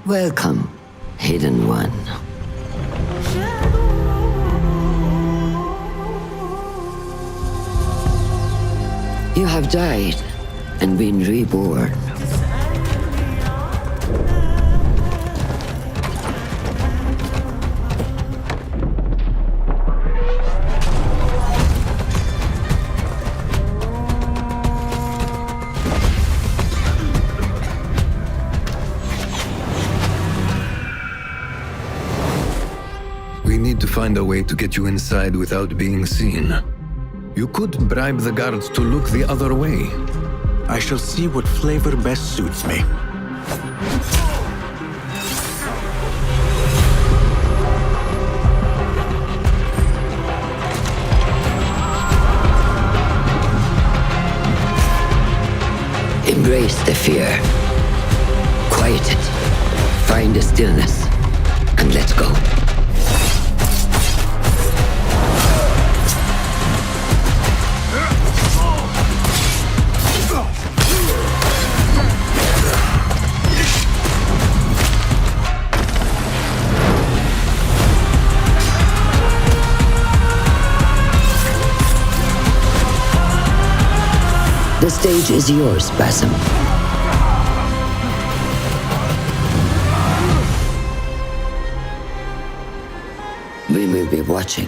Welcome, Hidden One. You have died and been reborn. We need to find a way to get you inside without being seen. You could bribe the guards to look the other way. I shall see what flavor best suits me. Embrace the fear. Quiet it. Find a stillness. And let's go. The stage is yours, Basim. We will be watching.